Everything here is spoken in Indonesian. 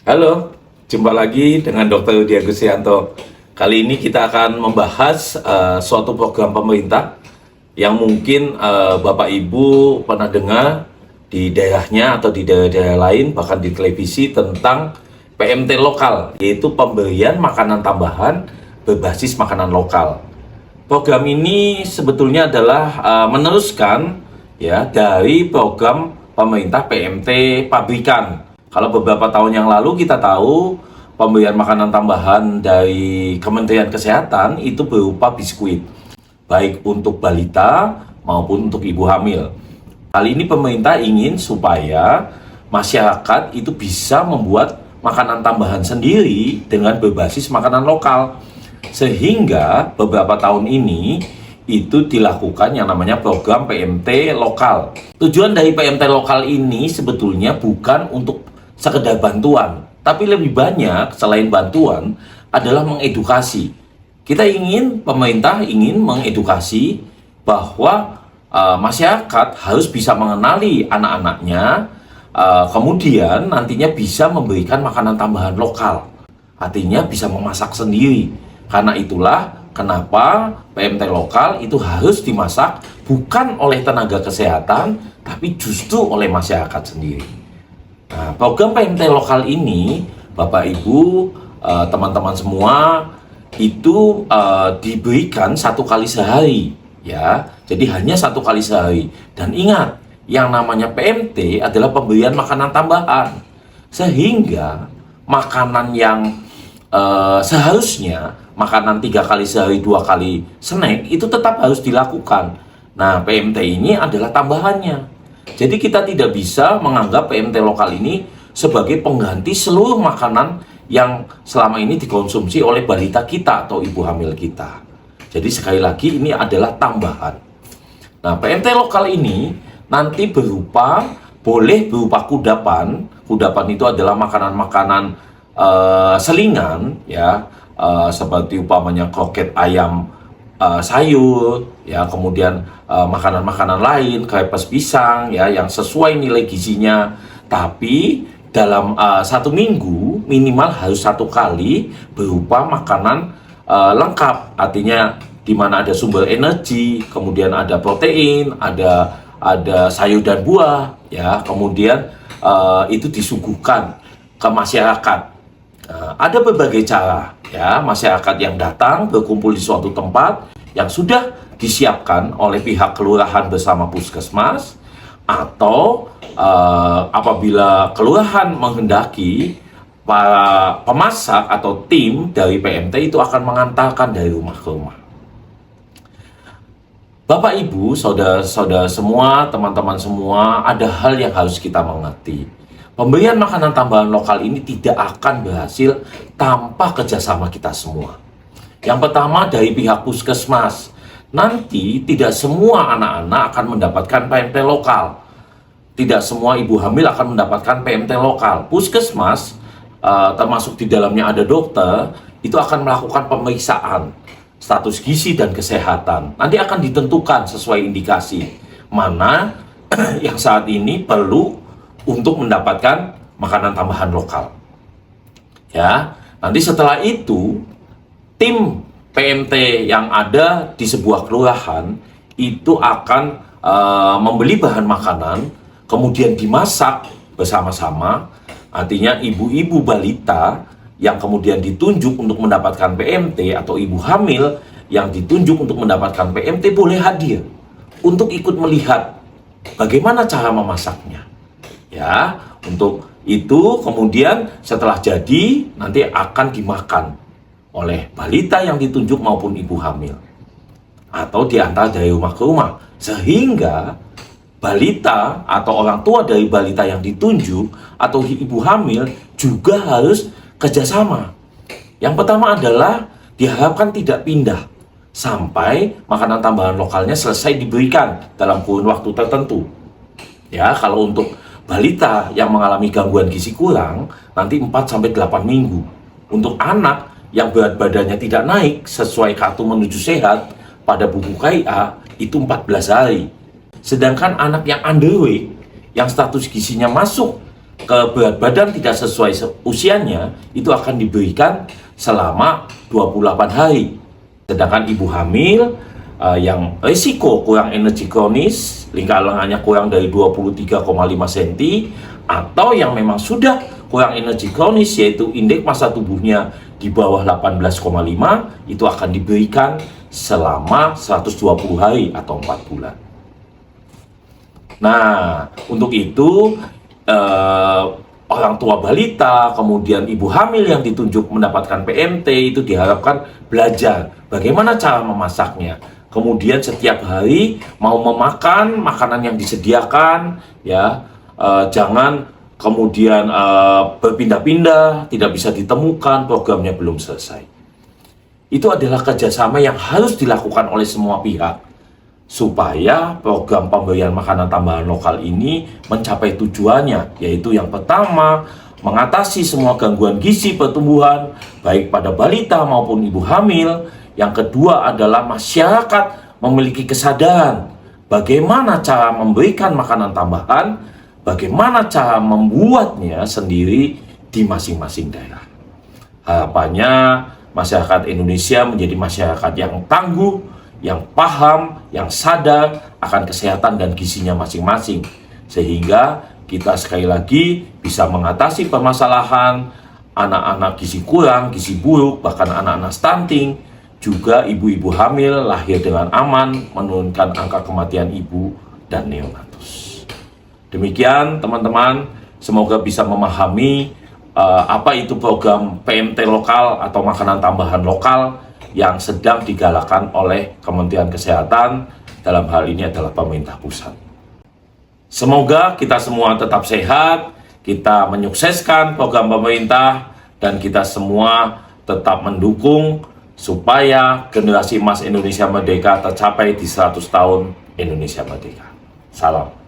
Halo, jumpa lagi dengan Dr. Diego Sianto. Kali ini kita akan membahas suatu program pemerintah yang mungkin Bapak Ibu pernah dengar di daerahnya atau di daerah-daerah lain, bahkan di televisi, tentang PMT lokal, yaitu pemberian makanan tambahan berbasis makanan lokal. Program ini sebetulnya adalah meneruskan ya dari program pemerintah PMT pabrikan. Kalau beberapa tahun yang lalu kita tahu pemberian makanan tambahan dari Kementerian Kesehatan itu berupa biskuit, baik untuk balita maupun untuk ibu hamil. Kali ini pemerintah ingin supaya masyarakat itu bisa membuat makanan tambahan sendiri dengan berbasis makanan lokal. Sehingga beberapa tahun ini itu dilakukan yang namanya program PMT lokal. Tujuan dari PMT lokal ini sebetulnya bukan untuk sekedar bantuan, tapi lebih banyak selain bantuan adalah mengedukasi. Pemerintah ingin mengedukasi bahwa masyarakat harus bisa mengenali anak-anaknya, kemudian nantinya bisa memberikan makanan tambahan lokal, artinya bisa memasak sendiri. Karena itulah kenapa PMT lokal itu harus dimasak bukan oleh tenaga kesehatan, tapi justru oleh masyarakat sendiri. Nah, program PMT lokal ini, Bapak Ibu, teman-teman semua, itu diberikan 1 kali sehari, ya. Jadi hanya 1 kali sehari. Dan ingat, yang namanya PMT adalah pemberian makanan tambahan, sehingga makanan yang seharusnya makanan 3 kali sehari, 2 kali snack itu tetap harus dilakukan. Nah, PMT ini adalah tambahannya. Jadi kita tidak bisa menganggap PMT lokal ini sebagai pengganti seluruh makanan yang selama ini dikonsumsi oleh balita kita atau ibu hamil kita. Jadi sekali lagi ini adalah tambahan. Nah, PMT lokal ini nanti boleh berupa kudapan. Kudapan itu adalah makanan-makanan selingan, ya, seperti upamanya kroket ayam sayur, ya, kemudian makanan-makanan lain, krepes pisang, ya, yang sesuai nilai gizinya. Tapi dalam 1 minggu minimal harus 1 kali berupa makanan lengkap, artinya di mana ada sumber energi, kemudian ada protein, ada sayur dan buah, ya, kemudian itu disuguhkan ke masyarakat. Ada berbagai cara, ya, masyarakat yang datang berkumpul di suatu tempat yang sudah disiapkan oleh pihak kelurahan bersama puskesmas, atau apabila kelurahan menghendaki, para pemasak atau tim dari PMT itu akan mengantarkan dari rumah ke rumah. Bapak, Ibu, saudara-saudara semua, teman-teman semua, ada hal yang harus kita mengerti. Pemberian makanan tambahan lokal ini tidak akan berhasil tanpa kerjasama kita semua. Yang pertama dari pihak puskesmas. Nanti tidak semua anak-anak akan mendapatkan PMT lokal. Tidak semua ibu hamil akan mendapatkan PMT lokal. Puskesmas, termasuk di dalamnya ada dokter, itu akan melakukan pemeriksaan status gizi dan kesehatan. Nanti akan ditentukan sesuai indikasi mana yang saat ini perlu untuk mendapatkan makanan tambahan lokal. Ya, nanti setelah itu tim PMT yang ada di sebuah kelurahan itu akan membeli bahan makanan, kemudian dimasak bersama-sama. Artinya ibu-ibu balita yang kemudian ditunjuk untuk mendapatkan PMT atau ibu hamil yang ditunjuk untuk mendapatkan PMT boleh hadir untuk ikut melihat bagaimana cara memasaknya. Ya, untuk itu kemudian setelah jadi nanti akan dimakan oleh balita yang ditunjuk maupun ibu hamil, atau diantar dari rumah ke rumah, sehingga balita atau orang tua dari balita yang ditunjuk atau ibu hamil juga harus kerjasama. Yang pertama adalah diharapkan tidak pindah sampai makanan tambahan lokalnya selesai diberikan dalam kurun waktu tertentu. Ya, kalau untuk balita yang mengalami gangguan gizi kurang nanti 4-8 minggu. Untuk anak yang berat badannya tidak naik sesuai kartu menuju sehat pada buku KIA itu 14 hari. Sedangkan anak yang underweight yang status gizinya masuk berat badan tidak sesuai usianya, itu akan diberikan selama 28 hari. Sedangkan ibu hamil yang risiko kurang energi kronis, lingkar lengannya kurang dari 23,5 cm, atau yang memang sudah kurang energi kronis, yaitu indeks massa tubuhnya di bawah 18,5, itu akan diberikan selama 120 hari atau 4 bulan. Nah, untuk itu orang tua balita, kemudian ibu hamil yang ditunjuk mendapatkan PMT itu diharapkan belajar bagaimana cara memasaknya. Kemudian setiap hari mau memakan makanan yang disediakan, ya, jangan kemudian berpindah-pindah, tidak bisa ditemukan, programnya belum selesai. Itu adalah kerjasama yang harus dilakukan oleh semua pihak supaya program pemberian makanan tambahan lokal ini mencapai tujuannya, yaitu yang pertama, mengatasi semua gangguan gizi pertumbuhan baik pada balita maupun ibu hamil. Yang kedua adalah masyarakat memiliki kesadaran bagaimana cara memberikan makanan tambahan, bagaimana cara membuatnya sendiri di masing-masing daerah. Harapannya masyarakat Indonesia menjadi masyarakat yang tangguh, yang paham, yang sadar akan kesehatan dan gizinya masing-masing, sehingga kita sekali lagi bisa mengatasi permasalahan anak-anak gizi kurang, gizi buruk, bahkan anak-anak stunting, juga ibu-ibu hamil lahir dengan aman, menurunkan angka kematian ibu dan neonatus. Demikian teman-teman, semoga bisa memahami apa itu program PMT lokal atau makanan tambahan lokal yang sedang digalakkan oleh Kementerian Kesehatan, dalam hal ini adalah pemerintah pusat. Semoga kita semua tetap sehat, kita menyukseskan program pemerintah, dan kita semua tetap mendukung supaya generasi emas Indonesia Merdeka tercapai di 100 tahun Indonesia Merdeka. Salam.